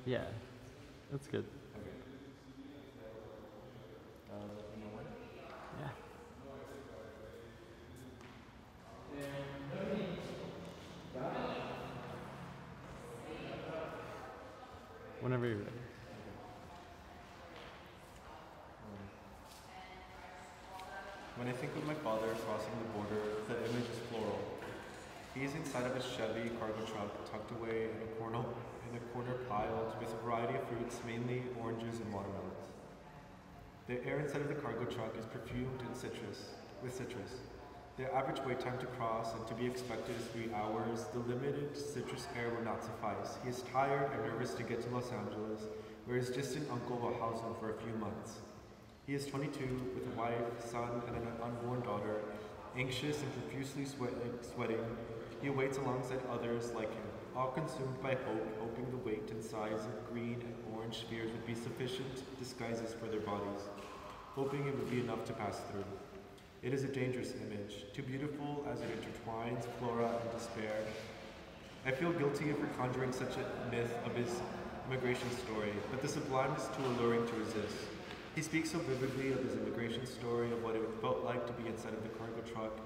Yeah, that's good. Okay. Let me know when. Yeah. Whenever you're ready. Okay. Um, when I think of my father crossing the border, the image is floral. He is inside of a Chevy cargo truck, tucked away in a corner piled with a variety of fruits, mainly oranges and watermelons. The air inside of the cargo truck is perfumed with citrus. The average wait time to cross and to be expected is 3 hours. The limited citrus air will not suffice. He is tired and nervous to get to Los Angeles, where his distant uncle will house him for a few months. He is 22, with a wife, son, and an unborn daughter. Anxious and profusely sweating, he waits alongside others like him, all consumed by hope, hoping the weight and size of green and orange spheres would be sufficient disguises for their bodies, hoping it would be enough to pass through. It is a dangerous image, too beautiful as it intertwines flora and despair. I feel guilty for conjuring such a myth of his immigration story, but the sublime is too alluring to resist. He speaks so vividly of his immigration story, of what it felt like to be inside of the cargo truck,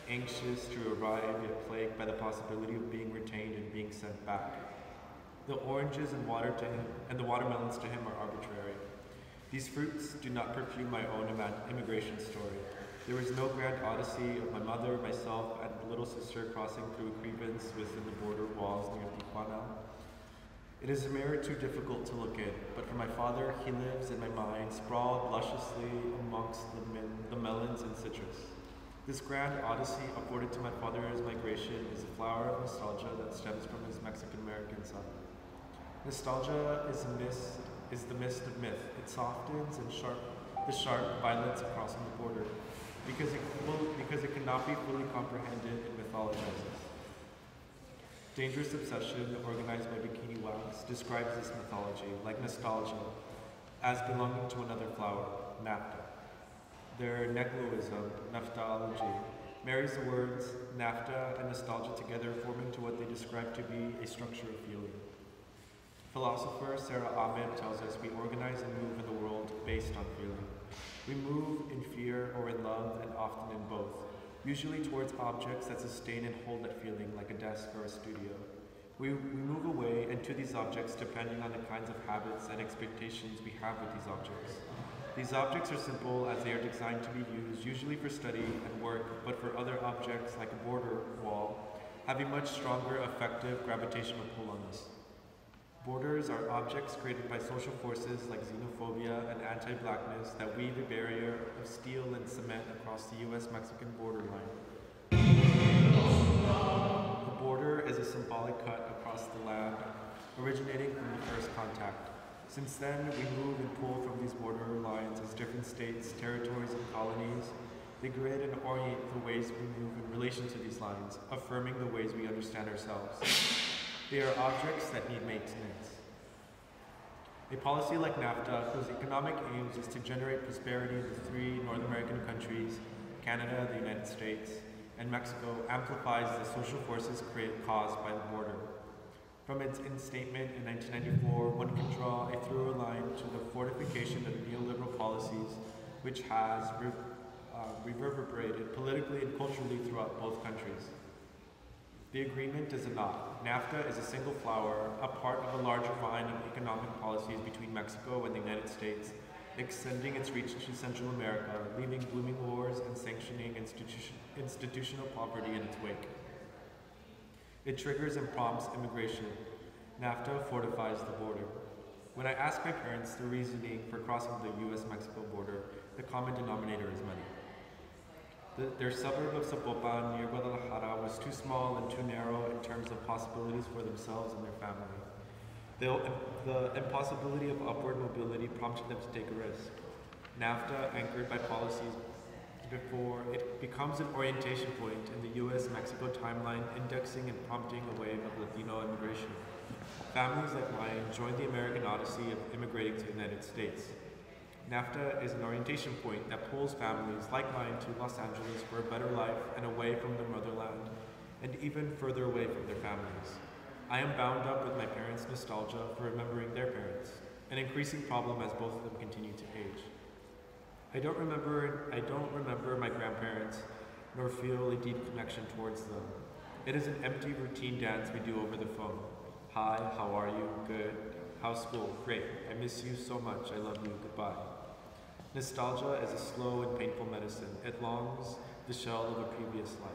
anxious to arrive, yet plagued by the possibility of being retained and being sent back. The oranges and the watermelons to him are arbitrary. These fruits do not perfume my own immigration story. There is no grand odyssey of my mother, myself, and little sister crossing through a crevice within the border walls near Tijuana. It is a mirror too difficult to look in, but for my father, he lives in my mind, sprawled lusciously amongst the melons and citrus. This grand odyssey afforded to my father's migration is a flower of nostalgia that stems from his Mexican-American son. Nostalgia is the mist of myth. It softens and the sharp violence crossing the border, because it cannot be fully comprehended and mythologizes. Dangerous Obsession, organized by Bikini Wax, describes this mythology, like nostalgia, as belonging to another flower, naphtha. Their necloism, naphtology, marries the words naphtha and nostalgia together, forming to what they describe to be a structure of feeling. Philosopher Sarah Ahmed tells us we organize and move in the world based on feeling. We move in fear or in love, and often in both, usually towards objects that sustain and hold that feeling, like a desk or a studio. We move away and to these objects depending on the kinds of habits and expectations we have with these objects. These objects are simple as they are designed to be used, usually for study and work, but for other objects, like a border wall, have a much stronger effective gravitational pull on us. Borders are objects created by social forces like xenophobia and anti-blackness that weave a barrier of steel and cement across the US-Mexican borderline. The border is a symbolic cut across the land, originating from the first contact. Since then, we move and pull from these border lines as different states, territories, and colonies. They grid and orient the ways we move in relation to these lines, affirming the ways we understand ourselves. They are objects that need maintenance. A policy like NAFTA, whose economic aims is to generate prosperity in the 3 North American countries, Canada, the United States, and Mexico, amplifies the social forces caused by the border. From its instatement in 1994, one can draw a through line to the fortification of neoliberal policies, which has reverberated politically and culturally throughout both countries. The agreement is a knot. NAFTA is a single flower, a part of a larger vine of economic policies between Mexico and the United States, extending its reach to Central America, leaving blooming wars and sanctioning institutional poverty in its wake. It triggers and prompts immigration. NAFTA fortifies the border. When I ask my parents the reasoning for crossing the US-Mexico border, the common denominator is money. Their suburb of Zapopan near Guadalajara was too small and too narrow in terms of possibilities for themselves and their family. The impossibility of upward mobility prompted them to take a risk. NAFTA, anchored by policies before it becomes an orientation point in the US-Mexico timeline, indexing and prompting a wave of Latino immigration. Families like mine joined the American odyssey of immigrating to the United States. NAFTA is an orientation point that pulls families like mine to Los Angeles for a better life and away from their motherland, and even further away from their families. I am bound up with my parents' nostalgia for remembering their parents, an increasing problem as both of them continue to age. I don't remember my grandparents, nor feel a deep connection towards them. It is an empty routine dance we do over the phone. Hi, how are you? Good. How's school? Great. I miss you so much. I love you. Goodbye. Nostalgia is a slow and painful medicine. It longs the shell of a previous life.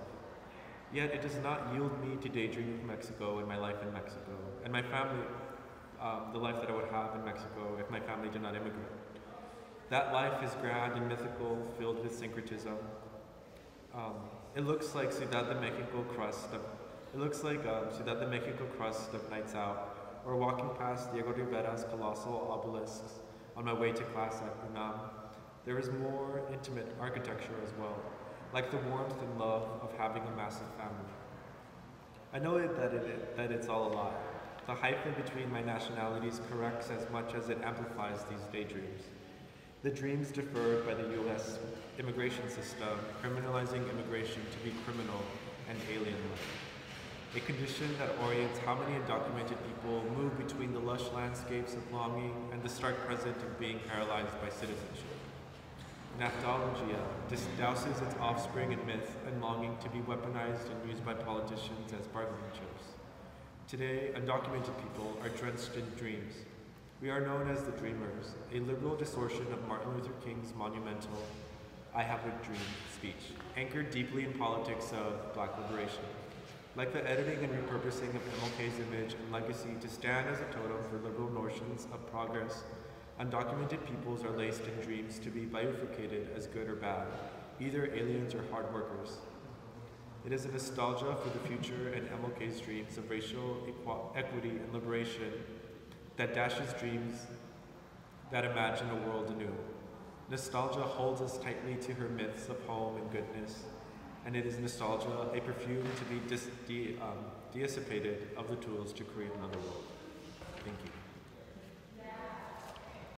Yet it does not yield me to daydream of Mexico and my life in Mexico, and my family, the life that I would have in Mexico if my family did not immigrate. That life is grand and mythical, filled with syncretism. It looks like Ciudad de Mexico crust of Nights Out, or walking past Diego Rivera's colossal obelisks on my way to class at UNAM. There is more intimate architecture as well, like the warmth and love of having a massive family. I know that it's all a lie. The hyphen between my nationalities corrects as much as it amplifies these daydreams. The dreams deferred by the U.S. immigration system, criminalizing immigration to be criminal and alien-like. A condition that orients how many undocumented people move between the lush landscapes of longing and the stark present of being paralyzed by citizenship. Naftologia douses its offspring in myth and longing to be weaponized and used by politicians as bargaining chips. Today, undocumented people are drenched in dreams. We are known as the Dreamers, a liberal distortion of Martin Luther King's monumental "I Have a Dream" speech, anchored deeply in politics of Black liberation. Like the editing and repurposing of MLK's image and legacy to stand as a totem for liberal notions of progress, undocumented peoples are laced in dreams to be bifurcated as good or bad, either aliens or hard workers. It is a nostalgia for the future and MLK's dreams of racial equity and liberation that dashes dreams that imagine a world anew. Nostalgia holds us tightly to her myths of home and goodness, and it is nostalgia, a perfume to be dissipated of the tools to create another world. Thank you.